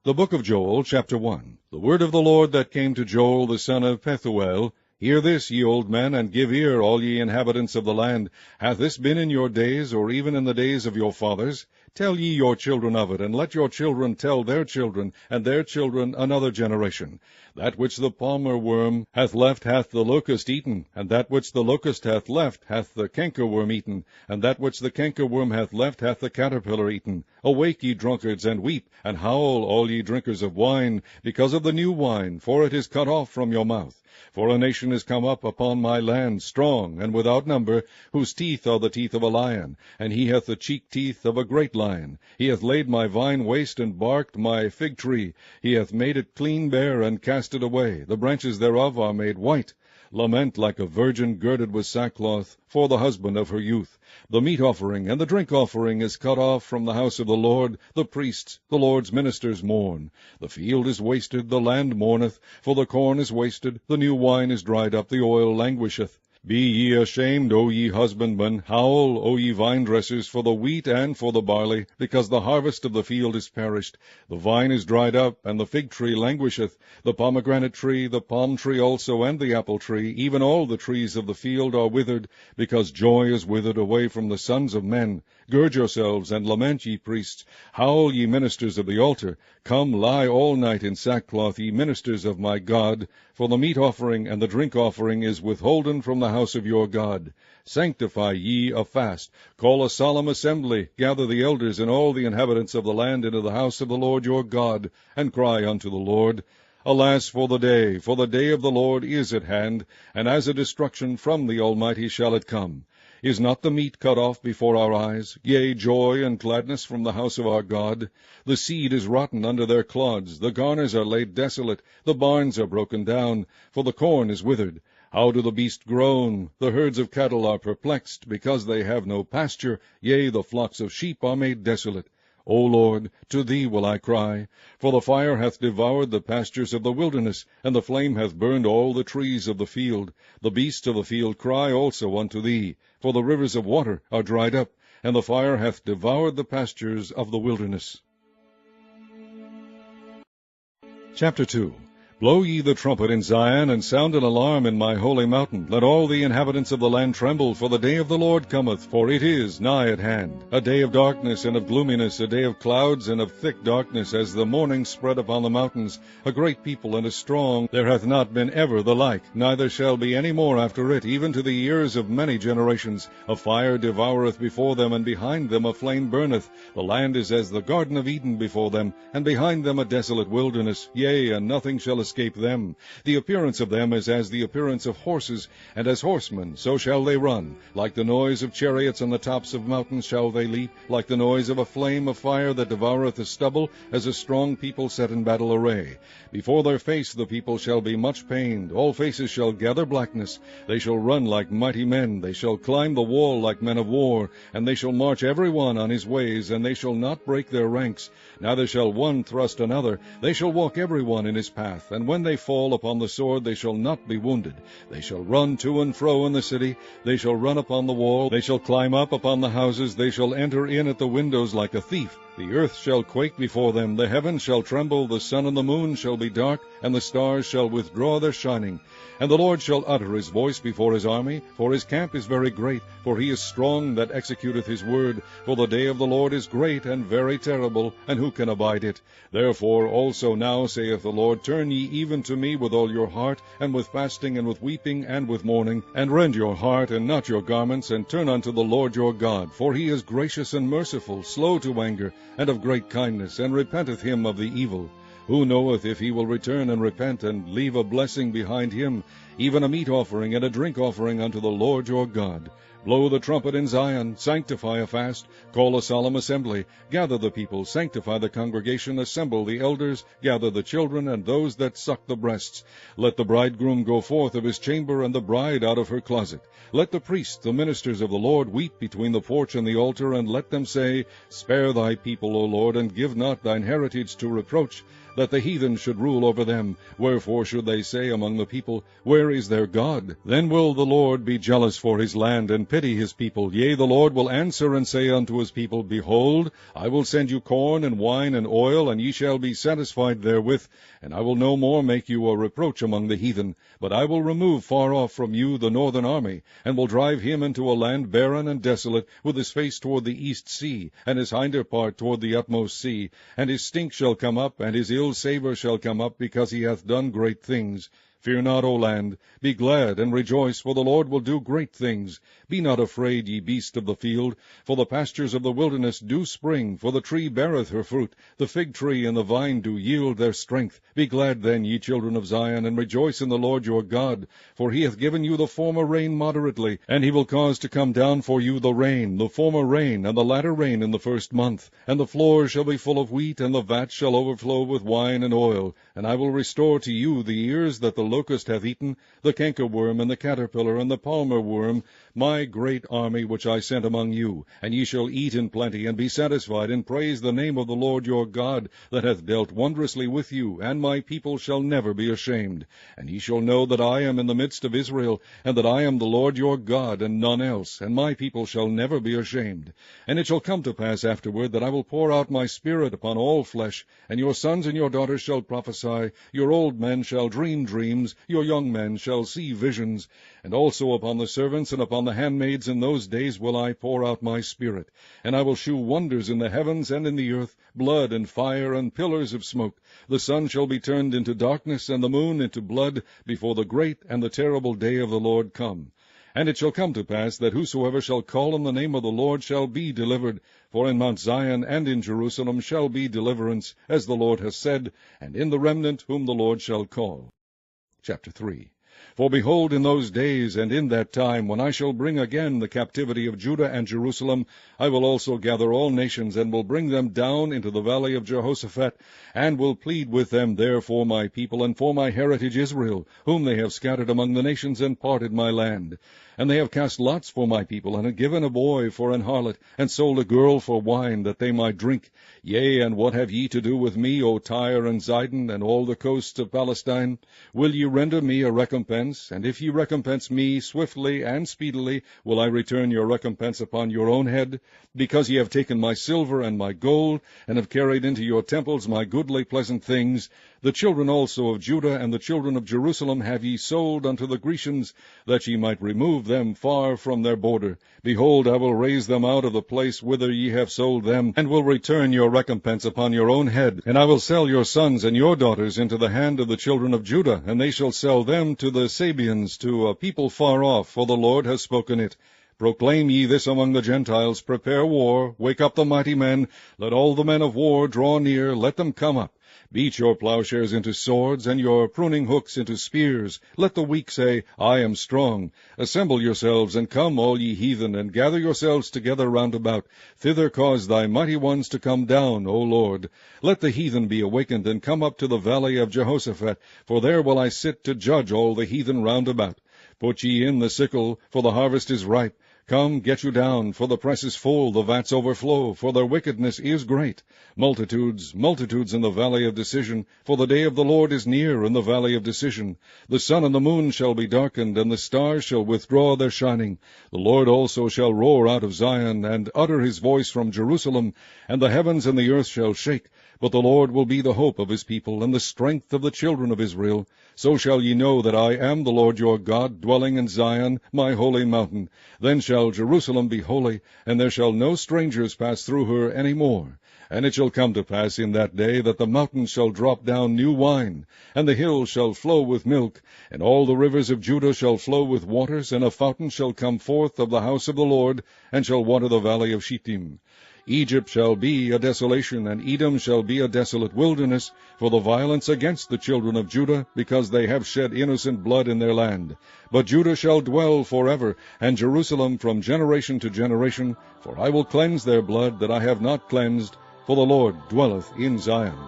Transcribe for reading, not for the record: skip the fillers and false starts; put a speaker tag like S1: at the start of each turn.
S1: The book of Joel, chapter 1. The word of the Lord that came to Joel the son of Pethuel. Hear this, ye old men, and give ear, all ye inhabitants of the land. Hath this been in your days, or even in the days of your fathers? Tell ye your children of it, and let your children tell their children, and their children another generation. That which the palmer worm hath left hath the locust eaten, and that which the locust hath left hath the cankerworm eaten, and that which the cankerworm hath left hath the caterpillar eaten. Awake, ye drunkards, and weep, and howl, all ye drinkers of wine, because of the new wine, for it is cut off from your mouth. For a nation is come up upon my land, strong, and without number, whose teeth are the teeth of a lion, and he hath the cheek teeth of a great lion. He hath laid my vine waste, and barked my fig tree. He hath made it clean bare, and cast it away. The branches thereof are made white. Lament like a virgin girded with sackcloth for the husband of her youth. The meat offering and the drink offering is cut off from the house of the Lord. The priests, the Lord's ministers, mourn. The field is wasted, the land mourneth, for the corn is wasted, the new wine is dried up, the oil languisheth. Be ye ashamed, O ye husbandmen, howl, O ye vine-dressers, for the wheat and for the barley, because the harvest of the field is perished. The vine is dried up, and the fig tree languisheth, the pomegranate tree, the palm tree also, and the apple tree, even all the trees of the field are withered, because joy is withered away from the sons of men. Gird yourselves, and lament, ye priests. Howl, ye ministers of the altar. Come, lie all night in sackcloth, ye ministers of my God, for the meat offering and the drink offering is withholden from the house of your God. Sanctify ye a fast. Call a solemn assembly. Gather the elders and all the inhabitants of the land into the house of the Lord your God, and cry unto the Lord. Alas for the day of the Lord is at hand, and as a destruction from the Almighty shall it come. Is not the meat cut off before our eyes? Yea, joy and gladness from the house of our God. The seed is rotten under their clods, the garners are laid desolate, the barns are broken down, for the corn is withered. How do the beasts groan? The herds of cattle are perplexed, because they have no pasture. Yea, the flocks of sheep are made desolate. O Lord, to thee will I cry, for the fire hath devoured the pastures of the wilderness, and the flame hath burned all the trees of the field. The beasts of the field cry also unto thee, for the rivers of water are dried up, and the fire hath devoured the pastures of the wilderness. Chapter 2. Blow ye the trumpet in Zion, and sound an alarm in my holy mountain. Let all the inhabitants of the land tremble, for the day of the Lord cometh, for it is nigh at hand. A day of darkness and of gloominess, a day of clouds and of thick darkness, as the morning spread upon the mountains. A great people and a strong, there hath not been ever the like, neither shall be any more after it, even to the years of many generations. A fire devoureth before them, and behind them a flame burneth. The land is as the garden of Eden before them, and behind them a desolate wilderness. Yea, and nothing shall escape them. The appearance of them is as the appearance of horses, and as horsemen so shall they run. Like the noise of chariots on the tops of mountains shall they leap, like the noise of a flame of fire that devoureth the stubble, as a strong people set in battle array. Before their face the people shall be much pained, all faces shall gather blackness. They shall run like mighty men, they shall climb the wall like men of war, and they shall march every one on his ways, and they shall not break their ranks, neither shall one thrust another. They shall walk every one in his path, and when they fall upon the sword they shall not be wounded. They shall run to and fro in the city, they shall run upon the wall, they shall climb up upon the houses, they shall enter in at the windows like a thief. The earth shall quake before them, the heavens shall tremble, the sun and the moon shall be dark, and the stars shall withdraw their shining. And the Lord shall utter his voice before his army, for his camp is very great, for he is strong that executeth his word. For the day of the Lord is great and very terrible, and who can abide it? Therefore also now, saith the Lord, turn ye even to me with all your heart, and with fasting, and with weeping, and with mourning, and rend your heart, and not your garments, and turn unto the Lord your God. For he is gracious and merciful, slow to anger, and of great kindness, and repenteth him of the evil. Who knoweth if he will return and repent, and leave a blessing behind him, even a meat offering and a drink offering unto the Lord your God? Blow the trumpet in Zion, sanctify a fast, call a solemn assembly, gather the people, sanctify the congregation, assemble the elders, gather the children, and those that suck the breasts. Let the bridegroom go forth of his chamber, and the bride out of her closet. Let the priests, the ministers of the Lord, weep between the porch and the altar, and let them say, Spare thy people, O Lord, and give not thine heritage to reproach, that the heathen should rule over them. Wherefore should they say among the people, Where is their God? Then will the Lord be jealous for his land, and pity his people. Yea, the Lord will answer and say unto his people, Behold, I will send you corn and wine and oil, and ye shall be satisfied therewith. And I will no more make you a reproach among the heathen, but I will remove far off from you the northern army, and will drive him into a land barren and desolate, with his face toward the east sea, and his hinder part toward the utmost sea. And his stink shall come up, and his ill savour shall come up, because he hath done great things. Fear not, O land, be glad and rejoice, for the Lord will do great things. Be not afraid, ye beasts of the field, for the pastures of the wilderness do spring, for the tree beareth her fruit, the fig tree and the vine do yield their strength. Be glad then, ye children of Zion, and rejoice in the Lord your God, for he hath given you the former rain moderately, and he will cause to come down for you the rain, the former rain, and the latter rain in the first month. And the floors shall be full of wheat, and the vats shall overflow with wine and oil. And I will restore to you the ears that the locust hath eaten, the cankerworm, and the caterpillar, and the palmer worm, my great army which I sent among you. And ye shall eat in plenty, and be satisfied, and praise the name of the Lord your God, that hath dealt wondrously with you, and my people shall never be ashamed. And ye shall know that I am in the midst of Israel, and that I am the Lord your God, and none else, and my people shall never be ashamed. And it shall come to pass afterward that I will pour out my Spirit upon all flesh, and your sons and your daughters shall prophesy, your old men shall dream dreams, your young men shall see visions. And also upon the servants and upon the handmaids in those days will I pour out my Spirit. And I will shew wonders in the heavens and in the earth, blood and fire and pillars of smoke. The sun shall be turned into darkness, and the moon into blood, before the great and the terrible day of the Lord come. And it shall come to pass that whosoever shall call on the name of the Lord shall be delivered. For in Mount Zion and in Jerusalem shall be deliverance, as the Lord hath said, and in the remnant whom the Lord shall call. Chapter 3. For behold, in those days and in that time, when I shall bring again the captivity of Judah and Jerusalem, I will also gather all nations, and will bring them down into the valley of Jehoshaphat, and will plead with them there for my people, and for my heritage Israel, whom they have scattered among the nations, and parted my land. And they have cast lots for my people, and have given a boy for an harlot, and sold a girl for wine, that they might drink. Yea, and what have ye to do with me, O Tyre and Zidon, and all the coasts of Palestine? Will ye render me a recompense? And if ye recompense me swiftly and speedily, will I return your recompense upon your own head? Because ye have taken my silver and my gold, and have carried into your temples my goodly pleasant things. The children also of Judah and the children of Jerusalem have ye sold unto the Grecians, that ye might remove them far from their border. Behold, I will raise them out of the place whither ye have sold them, and will return your recompense upon your own head. And I will sell your sons and your daughters into the hand of the children of Judah, and they shall sell them to the Sabeans, to a people far off, for the Lord has spoken it. Proclaim ye this among the Gentiles, prepare war, wake up the mighty men, let all the men of war draw near, let them come up. Beat your plowshares into swords, and your pruning hooks into spears. Let the weak say, I am strong. Assemble yourselves, and come, all ye heathen, and gather yourselves together round about. Thither cause thy mighty ones to come down, O Lord. Let the heathen be awakened, and come up to the valley of Jehoshaphat, for there will I sit to judge all the heathen round about. Put ye in the sickle, for the harvest is ripe. Come, get you down, for the press is full, the vats overflow, for their wickedness is great. Multitudes, multitudes in the valley of decision, for the day of the Lord is near in the valley of decision. The sun and the moon shall be darkened, and the stars shall withdraw their shining. The Lord also shall roar out of Zion, and utter his voice from Jerusalem, and the heavens and the earth shall shake. But the Lord will be the hope of his people, and the strength of the children of Israel. So shall ye know that I am the Lord your God, dwelling in Zion, my holy mountain. Then shall Jerusalem be holy, and there shall no strangers pass through her any more. And it shall come to pass in that day that the mountains shall drop down new wine, and the hills shall flow with milk, and all the rivers of Judah shall flow with waters, and a fountain shall come forth of the house of the Lord, and shall water the valley of Shittim. Egypt shall be a desolation, and Edom shall be a desolate wilderness, for the violence against the children of Judah, because they have shed innocent blood in their land. But Judah shall dwell forever, and Jerusalem from generation to generation, for I will cleanse their blood that I have not cleansed, for the Lord dwelleth in Zion.